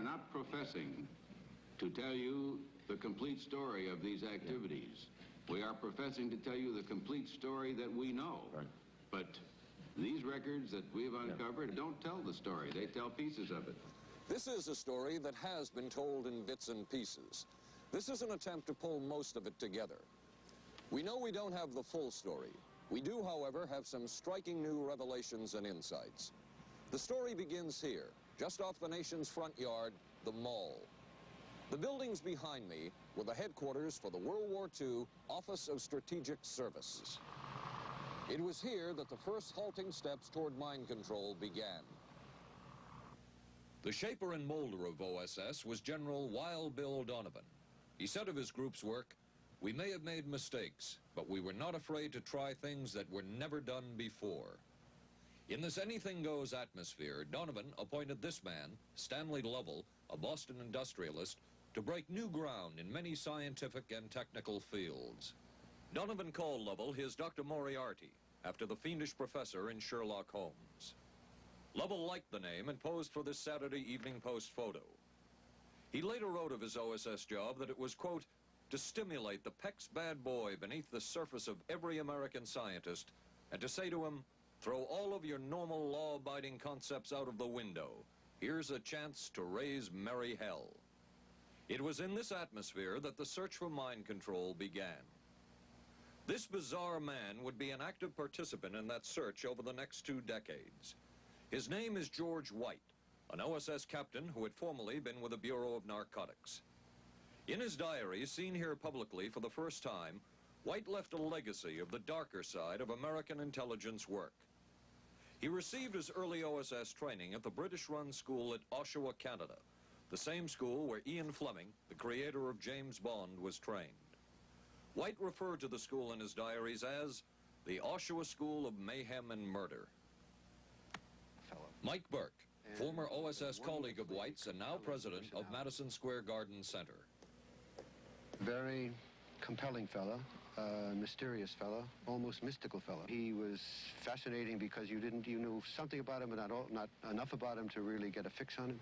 We're not professing to tell you the complete story of these activities. We are professing to tell you the complete story that we know. Right. But these records that we've uncovered don't tell the story. They tell pieces of it. This is a story that has been told in bits and pieces. This is an attempt to pull most of it together. We know we don't have the full story. We do, however, have some striking new revelations and insights. The story begins here, just off the nation's front yard, the Mall. The buildings behind me were the headquarters for the World War II Office of Strategic Services. It was here that the first halting steps toward mind control began. The shaper and molder of OSS was General Wild Bill Donovan. He said of his group's work, "We may have made mistakes, but we were not afraid to try things that were never done before." In this anything-goes atmosphere, Donovan appointed this man, Stanley Lovell, a Boston industrialist, to break new ground in many scientific and technical fields. Donovan called Lovell his Dr. Moriarty, after the fiendish professor in Sherlock Holmes. Lovell liked the name and posed for this Saturday Evening Post photo. He later wrote of his OSS job that it was, quote, to stimulate the Peck's bad boy beneath the surface of every American scientist and to say to him, throw all of your normal law-abiding concepts out of the window. Here's a chance to raise merry hell. It was in this atmosphere that the search for mind control began. This bizarre man would be an active participant in that search over the next 2 decades. His name is George White, an OSS captain who had formerly been with the Bureau of Narcotics. In his diary, seen here publicly for the first time, White left a legacy of the darker side of American intelligence work. He received his early OSS training at the British-run school at Oshawa, Canada, the same school where Ian Fleming, the creator of James Bond, was trained. White referred to the school in his diaries as the Oshawa School of Mayhem and Murder. Mike Burke, former OSS colleague of White's and now president of Madison Square Garden Center. Very compelling fellow, mysterious fellow, almost mystical fellow. He was fascinating because you knew something about him, but not enough about him to really get a fix on him.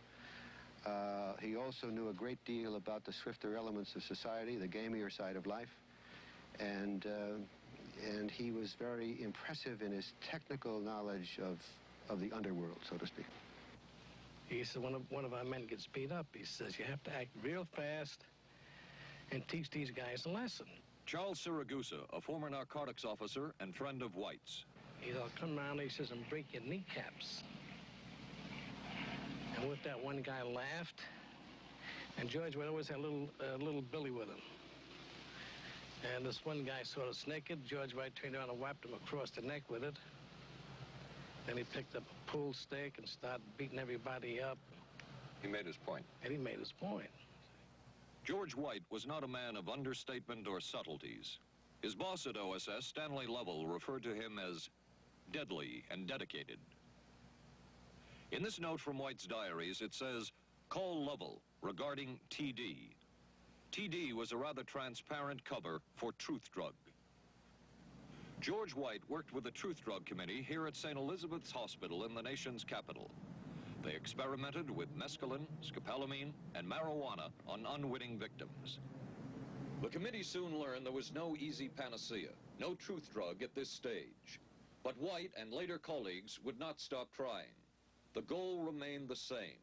He also knew a great deal about the swifter elements of society, the gamier side of life, and he was very impressive in his technical knowledge of the underworld, so to speak. He said one of our men gets beat up. He says you have to act real fast and teach these guys a lesson. Charles Siragusa, a former narcotics officer and friend of White's. He'll come around, he says, and break your kneecaps. And with that, one guy laughed, and George would always have little Billy with him. And this one guy saw us naked. George White turned around and whapped him across the neck with it. Then he picked up a pool stick and started beating everybody up. He made his point. And he made his point. George White was not a man of understatement or subtleties. His boss at OSS, Stanley Lovell, referred to him as deadly and dedicated. In this note from White's diaries, it says, call Lovell regarding TD. TD was a rather transparent cover for Truth Drug. George White worked with the Truth Drug Committee here at St. Elizabeth's Hospital in the nation's capital. They experimented with mescaline, scopolamine, and marijuana on unwitting victims. The committee soon learned there was no easy panacea, no truth drug at this stage. But White and later colleagues would not stop trying. The goal remained the same.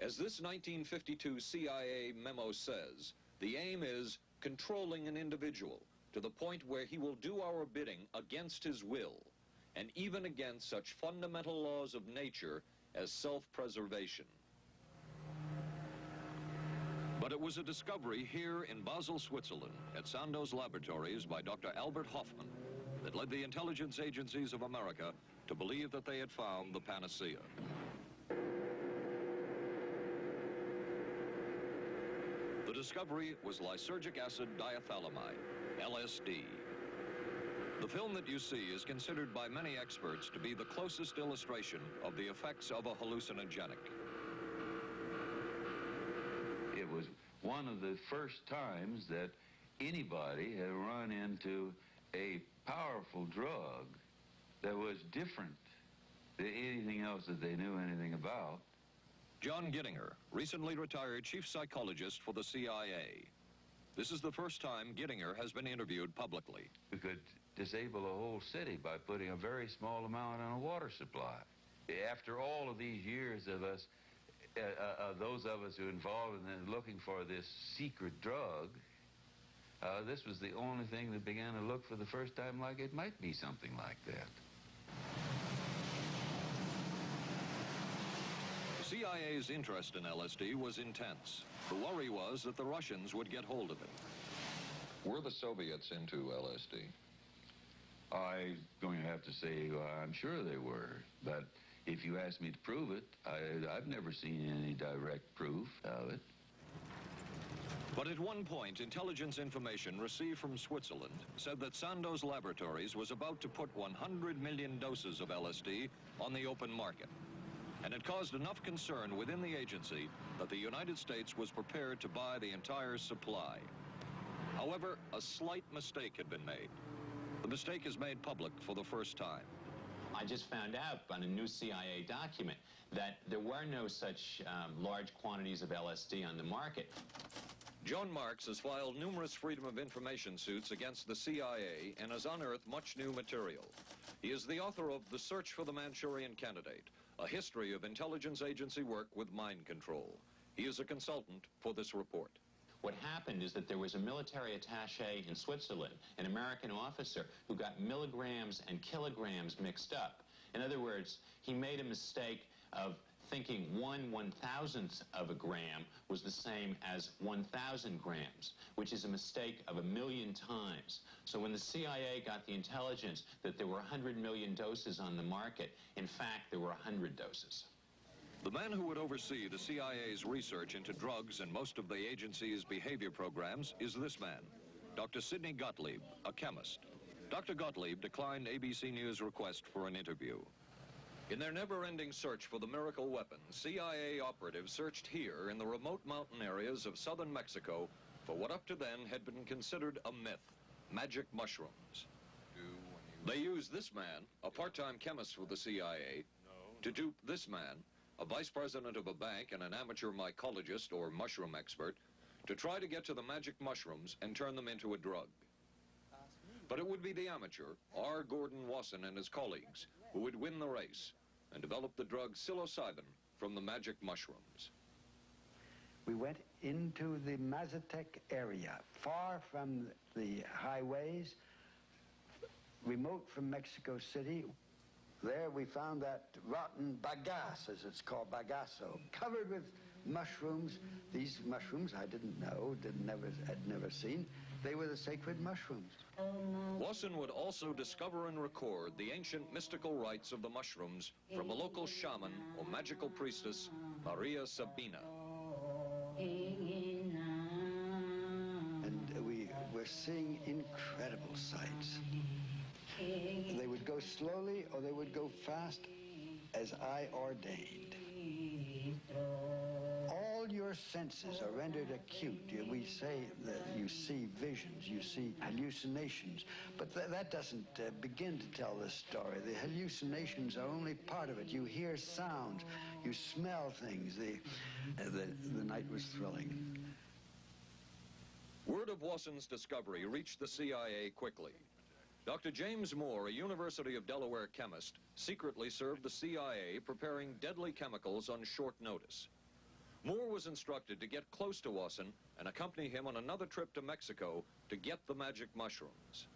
As this 1952 CIA memo says, the aim is controlling an individual to the point where he will do our bidding against his will, and even against such fundamental laws of nature as self-preservation. But it was a discovery here in Basel, Switzerland, at Sandoz Laboratories by Dr. Albert Hoffman that led the intelligence agencies of America to believe that they had found the panacea. The discovery was lysergic acid diethylamide, LSD. The film that you see is considered by many experts to be the closest illustration of the effects of a hallucinogenic. It was one of the first times that anybody had run into a powerful drug that was different than anything else that they knew anything about, John Gittinger, recently retired chief psychologist for the CIA. This is the first time Gittinger has been interviewed publicly. We could disable a whole city by putting a very small amount on a water supply. After all of these years of us, those of us who are involved in looking for this secret drug, this was the only thing that began to look for the first time like it might be something like that. The CIA's interest in LSD was intense. The worry was that the Russians would get hold of it. Were the Soviets into LSD? I'm going to have to say I'm sure they were, but if you ask me to prove it, I've never seen any direct proof of it. But at one point, intelligence information received from Switzerland said that Sandoz Laboratories was about to put 100 million doses of LSD on the open market. And it caused enough concern within the agency that the United States was prepared to buy the entire supply. However, a slight mistake had been made. The mistake is made public for the first time. I just found out on a new CIA document that there were no such large quantities of LSD on the market. John Marks has filed numerous Freedom of Information suits against the CIA and has unearthed much new material. He is the author of The Search for the Manchurian Candidate, a history of intelligence agency work with mind control. He is a consultant for this report. What happened is that there was a military attaché in Switzerland, an American officer, who got milligrams and kilograms mixed up. In other words, he made a mistake of thinking 1/1000th of a gram was the same as 1,000 grams, which is a mistake of 1,000,000 times. So when the CIA got the intelligence that there were 100 million doses on the market, in fact, there were 100 doses. The man who would oversee the CIA's research into drugs and most of the agency's behavior programs is this man, Dr. Sidney Gottlieb, a chemist. Dr. Gottlieb declined ABC News' request for an interview. In their never-ending search for the miracle weapon, CIA operatives searched here in the remote mountain areas of southern Mexico for what up to then had been considered a myth, magic mushrooms. They used this man, a part-time chemist for the CIA, to dupe this man, a vice president of a bank and an amateur mycologist or mushroom expert, to try to get to the magic mushrooms and turn them into a drug. But it would be the amateur, R. Gordon Wasson and his colleagues, who would win the race and develop the drug psilocybin from the magic mushrooms. We went into the Mazatec area, far from the highways, remote from Mexico City. There we found that rotten bagasse, as it's called, bagasso, covered with mushrooms. These mushrooms I didn't know, had never seen. They were the sacred mushrooms. Wasson would also discover and record the ancient mystical rites of the mushrooms from a local shaman or magical priestess, Maria Sabina. And we were seeing incredible sights. They would go slowly or they would go fast as I ordained. All your senses are rendered acute. We say that you see visions, you see hallucinations, but that doesn't begin to tell the story. The hallucinations are only part of it. You hear sounds, you smell things. The night was thrilling. Word of Wasson's discovery reached the CIA quickly. Dr. James Moore, a University of Delaware chemist, secretly served the CIA preparing deadly chemicals on short notice. Moore was instructed to get close to Wasson and accompany him on another trip to Mexico to get the magic mushrooms.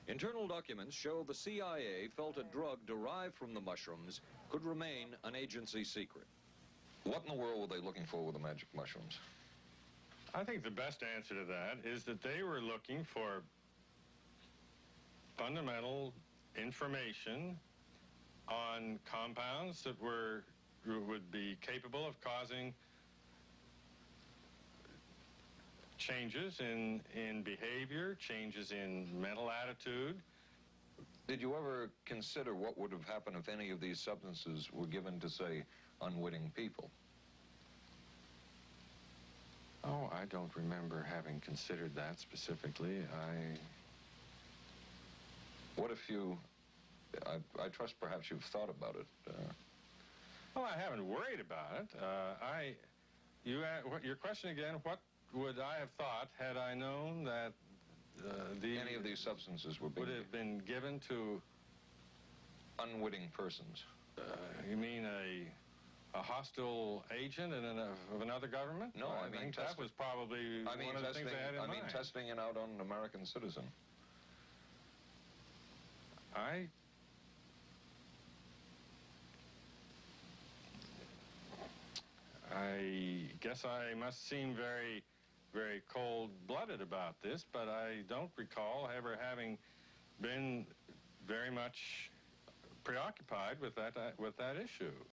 Internal documents show the CIA felt a drug derived from the mushrooms could remain an agency secret. What in the world were they looking for with the magic mushrooms? I think the best answer to that is that they were looking for fundamental information on compounds that would be capable of causing changes in behavior, changes in mental attitude. Did you ever consider what would have happened if any of these substances were given to, say, unwitting people? Oh, I don't remember having considered that specifically. What if you, I trust perhaps you've thought about it, Well, I haven't worried about it. Your question again, what would I have thought had I known that Any of these substances would have been given to... unwitting persons. You mean a hostile agent of another government? No, I mean think that was probably one of the things they had in mind. I mean testing it out on an American citizen. I guess I must seem very, very cold-blooded about this, but I don't recall ever having been very much preoccupied with that issue.